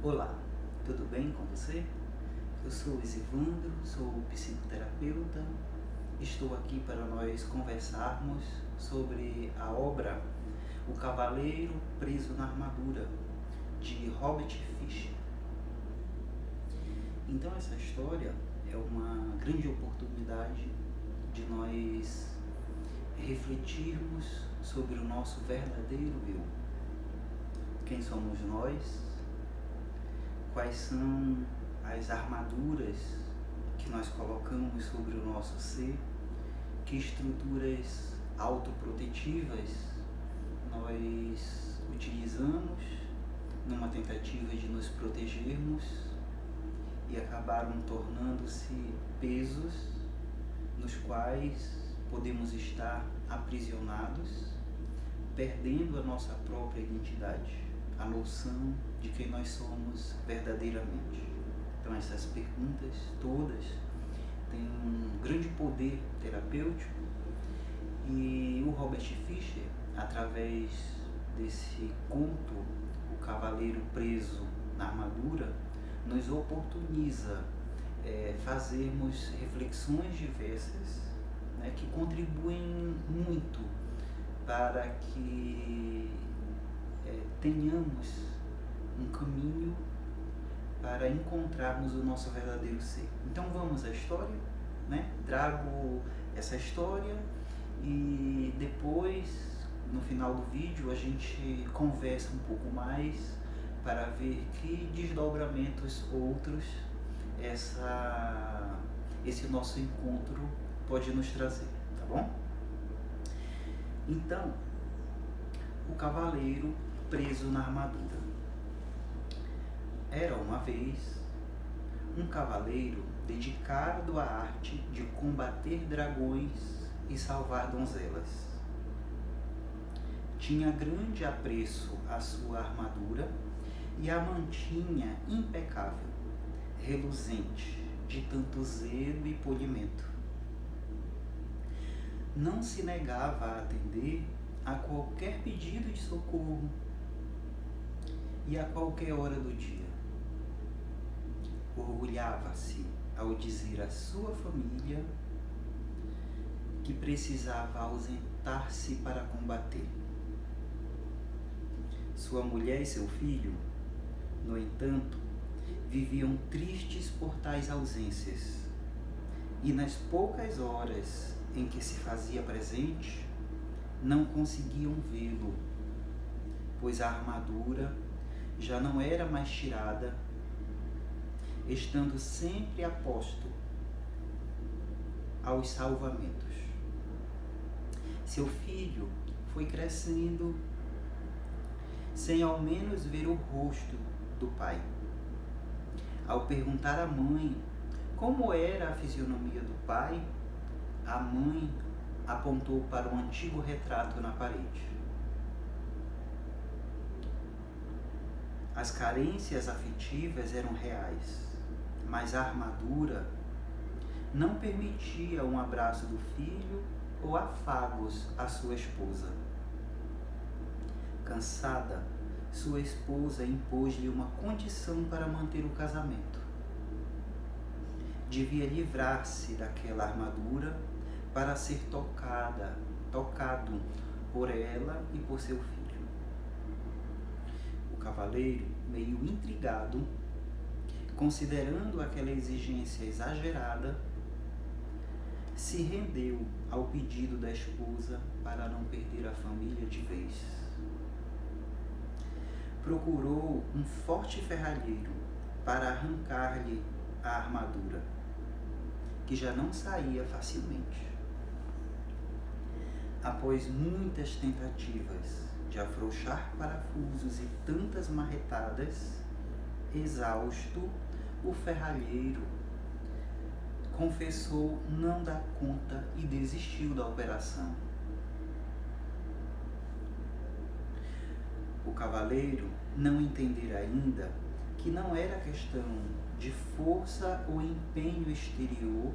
Olá, tudo bem com você? Eu sou o Isivandro, sou psicoterapeuta. Estou aqui para nós conversarmos sobre a obra O Cavaleiro Preso na Armadura, de Robert Fisher. Então essa história é uma grande oportunidade de nós refletirmos sobre o nosso verdadeiro eu. Quem somos nós? Quais são as armaduras que nós colocamos sobre o nosso ser? Que estruturas autoprotetivas nós utilizamos numa tentativa de nos protegermos e acabaram tornando-se pesos nos quais podemos estar aprisionados, perdendo a nossa própria identidade, a noção de quem nós somos verdadeiramente. Então essas perguntas todas têm um grande poder terapêutico e o Robert Fisher, através desse conto, O Cavaleiro Preso na Armadura, nos oportuniza fazermos reflexões diversas, que contribuem muito para que tenhamos um caminho para encontrarmos o nosso verdadeiro ser. Então vamos à história, Trago essa história e depois, no final do vídeo, a gente conversa um pouco mais para ver que desdobramentos outros esse nosso encontro pode nos trazer, tá bom? Então, o cavaleiro preso na armadura. Era uma vez um cavaleiro dedicado à arte de combater dragões e salvar donzelas. Tinha grande apreço à sua armadura e a mantinha impecável, reluzente de tanto zelo e polimento. Não se negava a atender a qualquer pedido de socorro e a qualquer hora do dia. Orgulhava-se ao dizer à sua família que precisava ausentar-se para combater. Sua mulher e seu filho, no entanto, viviam tristes por tais ausências, e nas poucas horas em que se fazia presente, não conseguiam vê-lo, pois a armadura já não era mais tirada, estando sempre a posto aos salvamentos. Seu filho foi crescendo sem ao menos ver o rosto do pai. Ao perguntar à mãe como era a fisionomia do pai, a mãe apontou para um antigo retrato na parede. As carências afetivas eram reais, mas a armadura não permitia um abraço do filho ou afagos à sua esposa. Cansada, sua esposa impôs-lhe uma condição para manter o casamento. Devia livrar-se daquela armadura para ser tocado por ela e por seu filho. O cavaleiro, meio intrigado, considerando aquela exigência exagerada, se rendeu ao pedido da esposa para não perder a família de vez. Procurou um forte ferralheiro para arrancar-lhe a armadura, que já não saía facilmente. Após muitas tentativas de afrouxar parafusos e tantas marretadas, exausto, o ferralheiro confessou não dar conta e desistiu da operação. O cavaleiro não entendera ainda que não era questão de força ou empenho exterior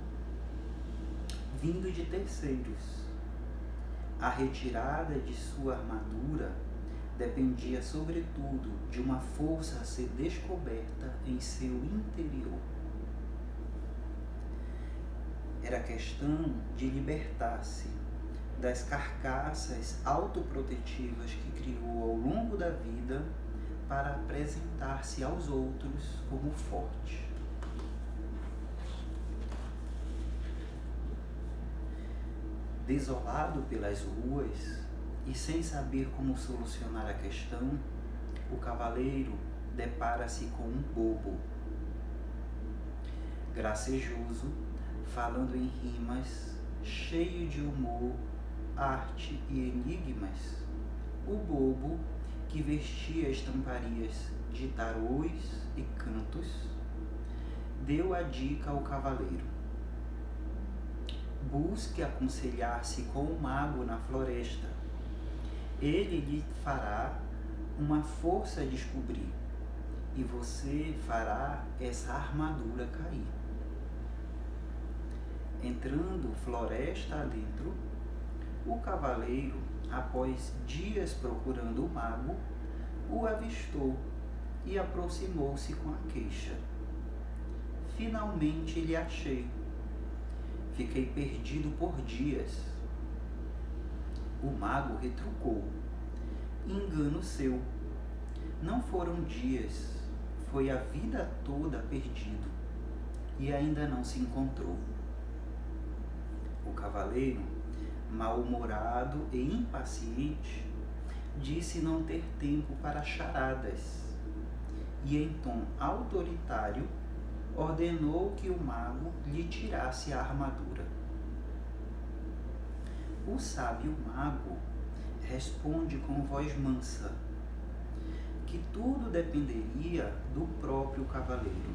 vindo de terceiros. A retirada de sua armadura dependia sobretudo de uma força a ser descoberta em seu interior. Era questão de libertar-se das carcaças autoprotetivas que criou ao longo da vida para apresentar-se aos outros como forte. Desolado pelas ruas e sem saber como solucionar a questão, o cavaleiro depara-se com um bobo. Gracejoso, falando em rimas, cheio de humor, arte e enigmas, o bobo, que vestia estamparias de tarôs e cantos, deu a dica ao cavaleiro: busque aconselhar-se com o mago na floresta. Ele lhe fará uma força descobrir, e você fará essa armadura cair. Entrando floresta adentro, o cavaleiro, após dias procurando o mago, o avistou e aproximou-se com a queixa: finalmente lhe achei. Fiquei perdido por dias. O mago retrucou: engano seu. Não foram dias, foi a vida toda perdido e ainda não se encontrou. O cavaleiro, mal-humorado e impaciente, disse não ter tempo para charadas e, em tom autoritário, ordenou que o mago lhe tirasse a armadura. O sábio mago responde com voz mansa que tudo dependeria do próprio cavaleiro,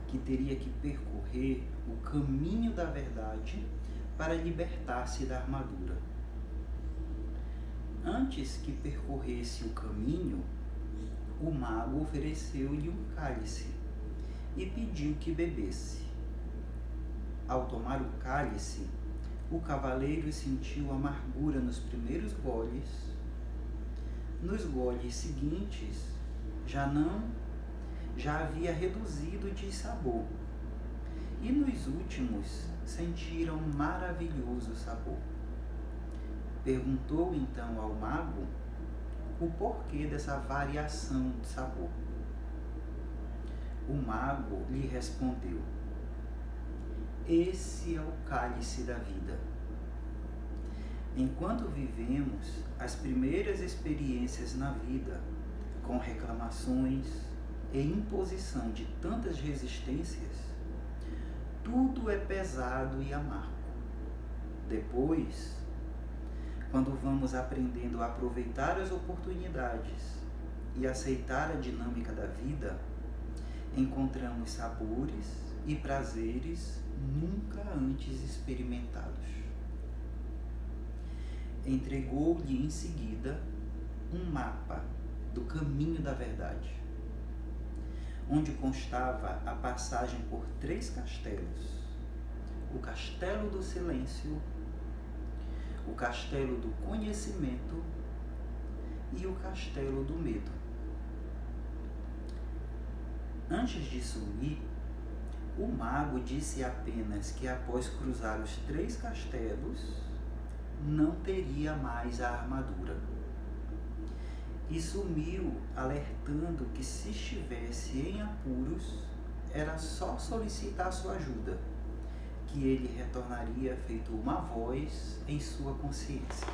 que teria que percorrer o caminho da verdade para libertar-se da armadura. Antes que percorresse o caminho, o mago ofereceu-lhe um cálice e pediu que bebesse. Ao tomar o cálice, o cavaleiro sentiu amargura nos primeiros goles. Nos goles seguintes, já havia reduzido de sabor. E nos últimos, sentiram um maravilhoso sabor. Perguntou então ao mago o porquê dessa variação de sabor. O mago lhe respondeu: esse é o cálice da vida. Enquanto vivemos as primeiras experiências na vida, com reclamações e imposição de tantas resistências, tudo é pesado e amargo. Depois, quando vamos aprendendo a aproveitar as oportunidades e aceitar a dinâmica da vida, encontramos sabores e prazeres nunca antes experimentados. Entregou-lhe em seguida um mapa do caminho da verdade, onde constava a passagem por 3 castelos: o castelo do silêncio, o castelo do conhecimento e o castelo do medo. Antes de sumir, o mago disse apenas que após cruzar os 3 castelos, não teria mais a armadura. E sumiu, alertando que se estivesse em apuros, era só solicitar sua ajuda, que ele retornaria feito uma voz em sua consciência.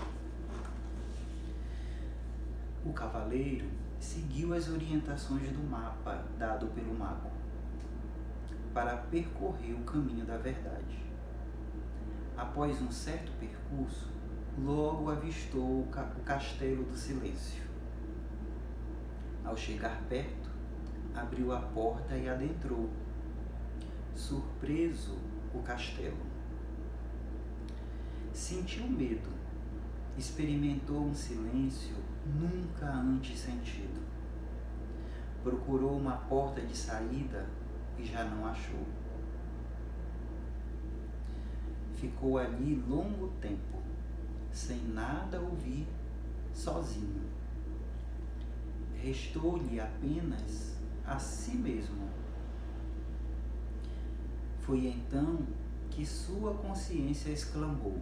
O cavaleiro seguiu as orientações do mapa dado pelo mago para percorrer o caminho da verdade. Após um certo percurso, logo avistou o castelo do silêncio. Ao chegar perto, abriu a porta e adentrou. Surpreso, o castelo. Sentiu medo, experimentou um silêncio nunca antes sentido. Procurou uma porta de saída e já não achou. Ficou ali longo tempo, sem nada ouvir, sozinho, restou-lhe apenas a si mesmo. Foi então que sua consciência exclamou: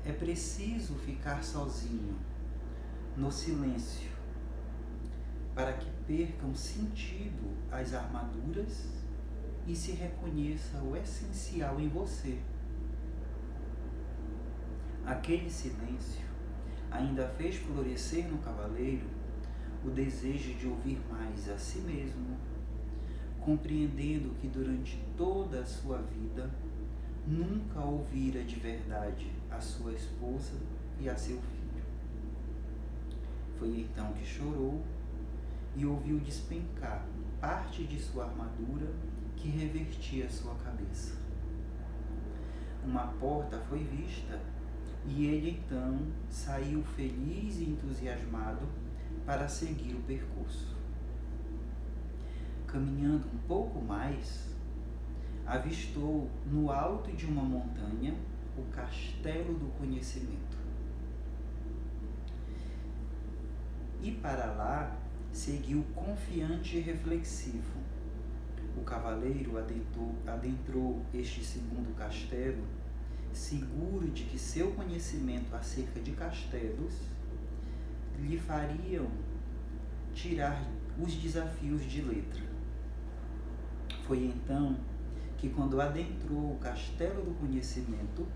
é preciso ficar sozinho, no silêncio, para que percam sentido as armaduras e se reconheça o essencial em você. Aquele silêncio ainda fez florescer no cavaleiro o desejo de ouvir mais a si mesmo, compreendendo que durante toda a sua vida nunca ouvira de verdade a sua esposa e a seu filho. Foi então que chorou e ouviu despencar parte de sua armadura que revertia sua cabeça. Uma porta foi vista e ele então saiu feliz e entusiasmado para seguir o percurso. Caminhando um pouco mais, avistou no alto de uma montanha o castelo do conhecimento. E para lá seguiu confiante e reflexivo. O cavaleiro adentrou este segundo castelo, seguro de que seu conhecimento acerca de castelos lhe fariam tirar os desafios de letra. Foi então que, quando adentrou o castelo do conhecimento,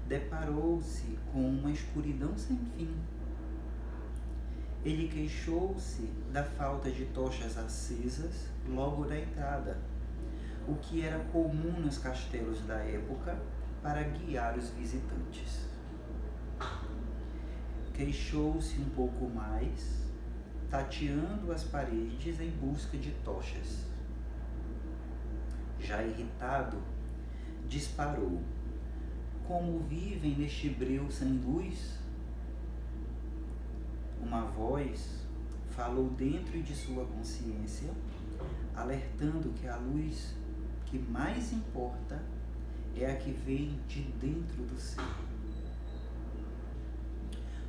deparou-se com uma escuridão sem fim. Ele queixou-se da falta de tochas acesas logo na entrada, o que era comum nos castelos da época para guiar os visitantes. Queixou-se um pouco mais, tateando as paredes em busca de tochas. Já irritado, disparou: como vivem neste breu sem luz? Uma voz falou dentro de sua consciência, alertando que a luz que mais importa é a que vem de dentro do ser.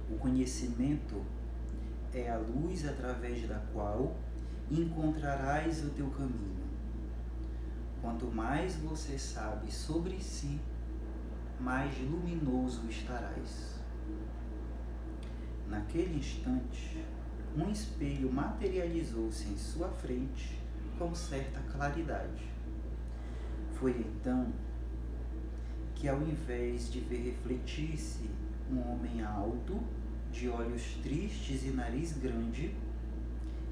O conhecimento é a luz através da qual encontrarás o teu caminho. Quanto mais você sabe sobre si, mais luminoso estarás. Naquele instante, um espelho materializou-se em sua frente com certa claridade. Foi então que, ao invés de ver refletir-se um homem alto, de olhos tristes e nariz grande,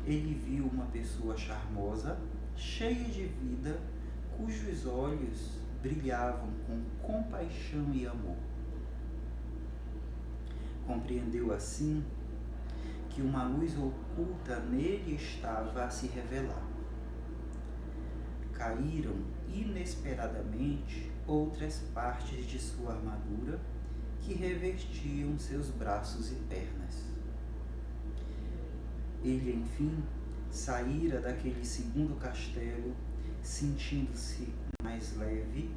ele viu uma pessoa charmosa, cheia de vida, cujos olhos brilhavam com compaixão e amor. Compreendeu assim que uma luz oculta nele estava a se revelar. Caíram inesperadamente outras partes de sua armadura que revestiam seus braços e pernas. Ele, enfim, saíra daquele segundo castelo, sentindo-se mais leve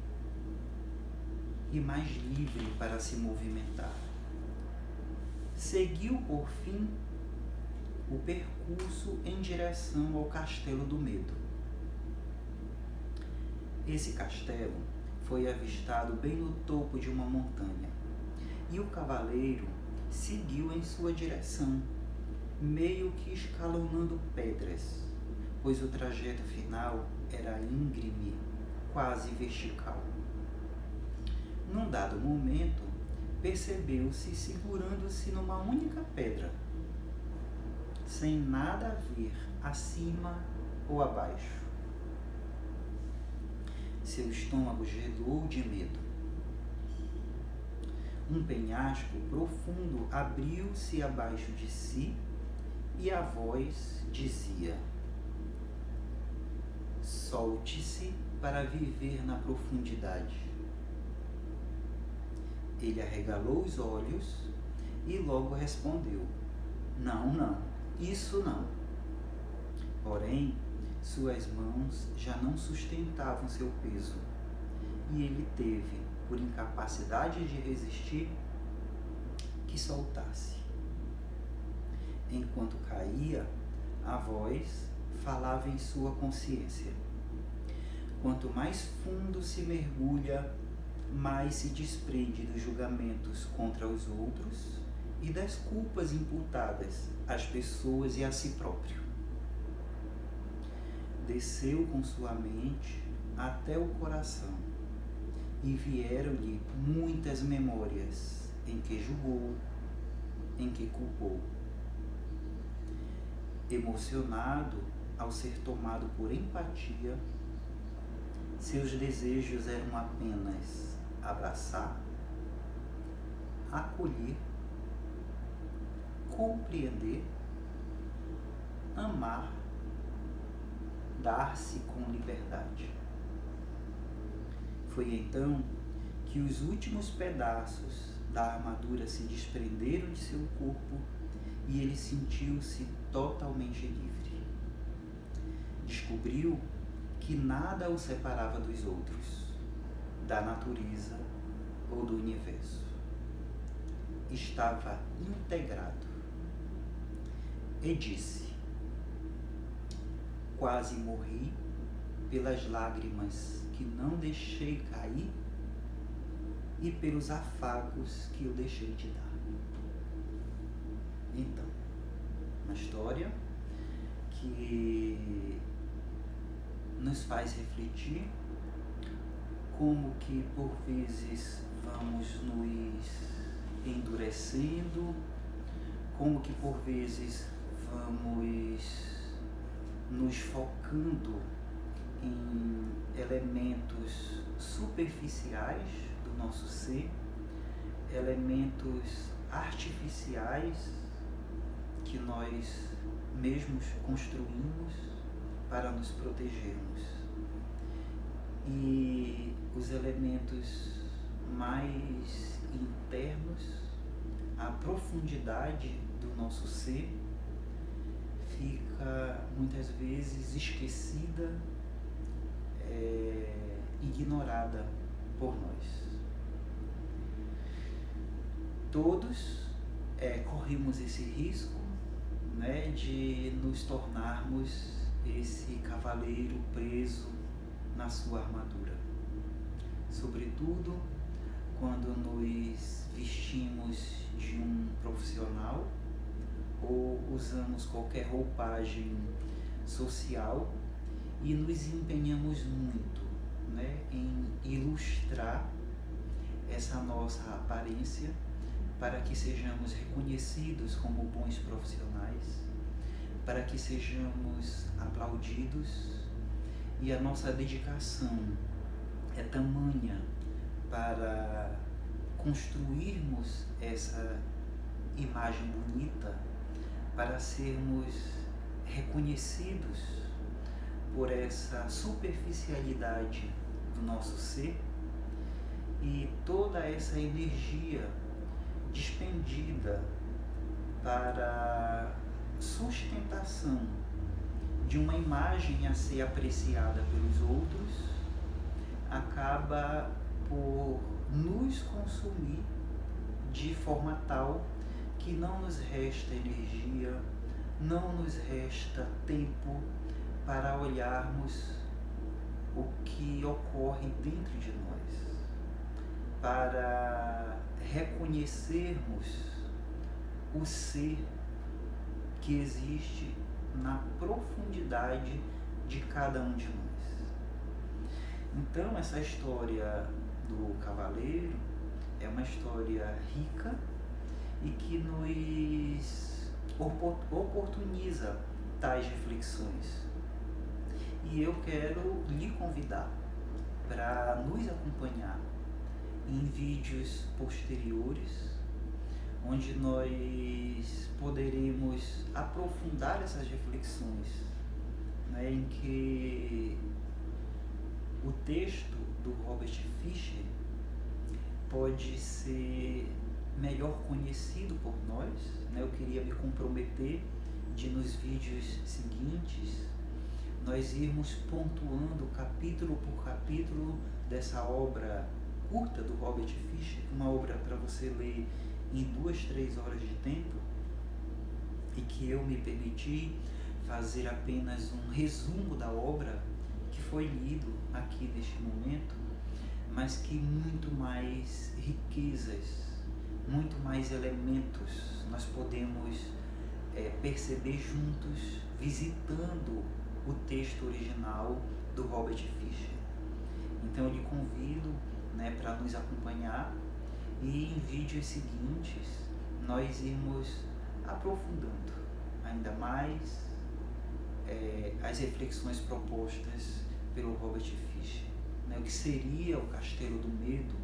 e mais livre para se movimentar. Seguiu, por fim, o percurso em direção ao Castelo do Medo. Esse castelo foi avistado bem no topo de uma montanha, e o cavaleiro seguiu em sua direção, meio que escalonando pedras, pois o trajeto final era íngreme, quase vertical. Num dado momento, percebeu-se segurando-se numa única pedra, sem nada a ver acima ou abaixo. Seu estômago gelou de medo. Um penhasco profundo abriu-se abaixo de si e a voz dizia: solte-se para viver na profundidade. Ele arregalou os olhos e logo respondeu: não, isso não. Porém, suas mãos já não sustentavam seu peso, e ele teve, por incapacidade de resistir, que soltasse. enquanto caía, a voz falava em sua consciência. Quanto mais fundo se mergulha, mais se desprende dos julgamentos contra os outros e das culpas imputadas às pessoas e a si próprio. Desceu com sua mente até o coração e vieram-lhe muitas memórias em que julgou, em que culpou. Emocionado ao ser tomado por empatia, seus desejos eram apenas abraçar, acolher, compreender, amar, dar-se com liberdade. Foi então que os últimos pedaços da armadura se desprenderam de seu corpo e ele sentiu-se totalmente livre. Descobriu que nada o separava dos outros, da natureza ou do universo. Estava integrado. E disse: quase morri pelas lágrimas que não deixei cair e pelos afagos que eu deixei de dar. Então, uma história que nos faz refletir como que por vezes vamos nos endurecendo, como que por vezes vamos nos focando em elementos superficiais do nosso ser, elementos artificiais que nós mesmos construímos para nos protegermos. E os elementos mais internos, a profundidade do nosso ser, fica muitas vezes esquecida, ignorada por nós. Todos corremos esse risco, né, de nos tornarmos esse cavaleiro preso na sua armadura. Sobretudo quando nos vestimos de um profissional ou usamos qualquer roupagem social e nos empenhamos muito, né, em ilustrar essa nossa aparência para que sejamos reconhecidos como bons profissionais, para que sejamos aplaudidos, e a nossa dedicação é tamanha para construirmos essa imagem bonita, para sermos reconhecidos por essa superficialidade do nosso ser, e toda essa energia despendida para sustentação de uma imagem a ser apreciada pelos outros acaba por nos consumir de forma tal que não nos resta energia, não nos resta tempo para olharmos o que ocorre dentro de nós, para reconhecermos o ser que existe na profundidade de cada um de nós. Então, essa história do cavaleiro é uma história rica e que nos oportuniza tais reflexões. E eu quero lhe convidar para nos acompanhar em vídeos posteriores, onde nós poderemos aprofundar essas reflexões, né, em que o texto do Robert Fisher pode ser melhor conhecido por nós, né? Eu queria me comprometer de, nos vídeos seguintes, nós irmos pontuando capítulo por capítulo dessa obra curta do Robert Fisher, uma obra para você ler em 2-3 horas de tempo, e que eu me permiti fazer apenas um resumo da obra que foi lido aqui neste momento, mas que muito mais riquezas, muito mais elementos nós podemos perceber juntos, visitando o texto original do Robert Fisher. Então eu lhe convido, para nos acompanhar, e em vídeos seguintes nós irmos aprofundando ainda mais as reflexões propostas pelo Robert Fisher. O que seria o Castelo do Medo,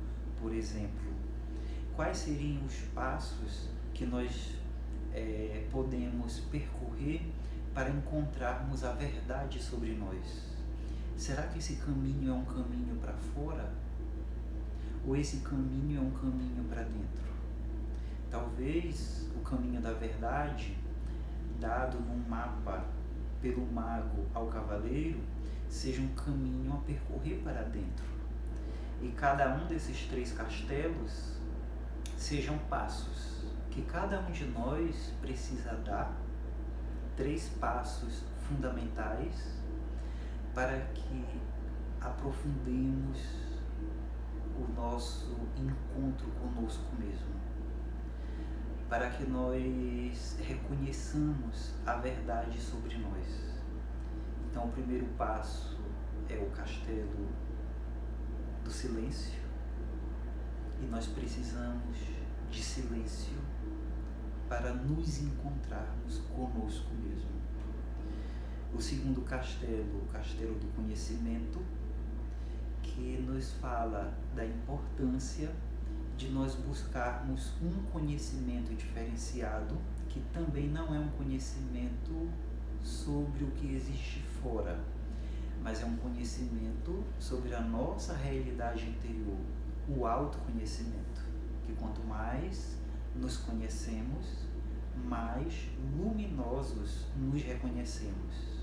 por exemplo? Quais seriam os passos que nós podemos percorrer para encontrarmos a verdade sobre nós? Será que esse caminho é um caminho para fora? Ou esse caminho é um caminho para dentro? Talvez o caminho da verdade, dado num mapa pelo mago ao cavaleiro, seja um caminho a percorrer para dentro. E cada um desses 3 castelos sejam passos que cada um de nós precisa dar, 3 passos fundamentais para que aprofundemos o nosso encontro conosco mesmo, para que nós reconheçamos a verdade sobre nós. Então o primeiro passo é o castelo do silêncio, e nós precisamos de silêncio para nos encontrarmos conosco mesmo. O segundo castelo, o castelo do conhecimento, que nos fala da importância de nós buscarmos um conhecimento diferenciado, que também não é um conhecimento sobre o que existe fora, mas é um conhecimento sobre a nossa realidade interior, o autoconhecimento, que quanto mais nos conhecemos, mais luminosos nos reconhecemos.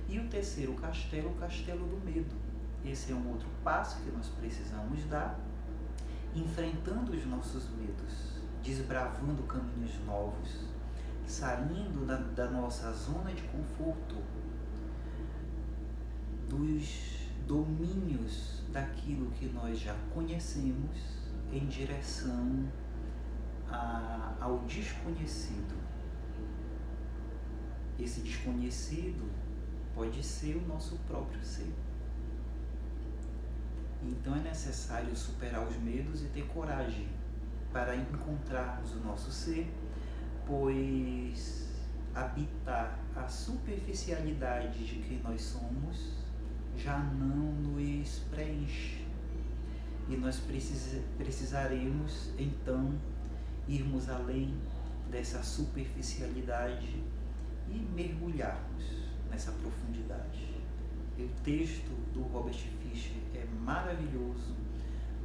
E o terceiro castelo, o castelo do medo. Esse é um outro passo que nós precisamos dar, enfrentando os nossos medos, desbravando caminhos novos, saindo da nossa zona de conforto, dos domínios daquilo que nós já conhecemos, em direção ao desconhecido. Esse desconhecido pode ser o nosso próprio ser. Então é necessário superar os medos e ter coragem para encontrarmos o nosso ser, pois habitar a superficialidade de quem nós somos já não nos preenche. E nós precisaremos então irmos além dessa superficialidade e mergulharmos nessa profundidade. O texto do Robert Fisher é maravilhoso.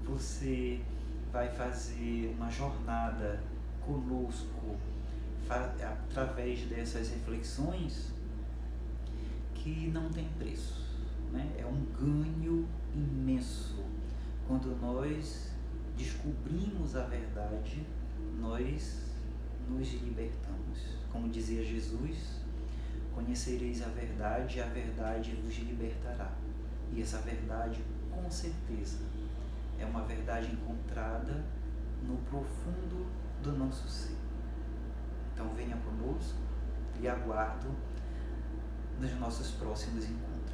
Você vai fazer uma jornada conosco através dessas reflexões que não tem preço, É um ganho imenso. Quando nós descobrimos a verdade, nós nos libertamos. Como dizia Jesus, conhecereis a verdade e a verdade vos libertará. E essa verdade, com certeza, é uma verdade encontrada no profundo do nosso ser. Então venha conosco e aguardo nos nossos próximos encontros.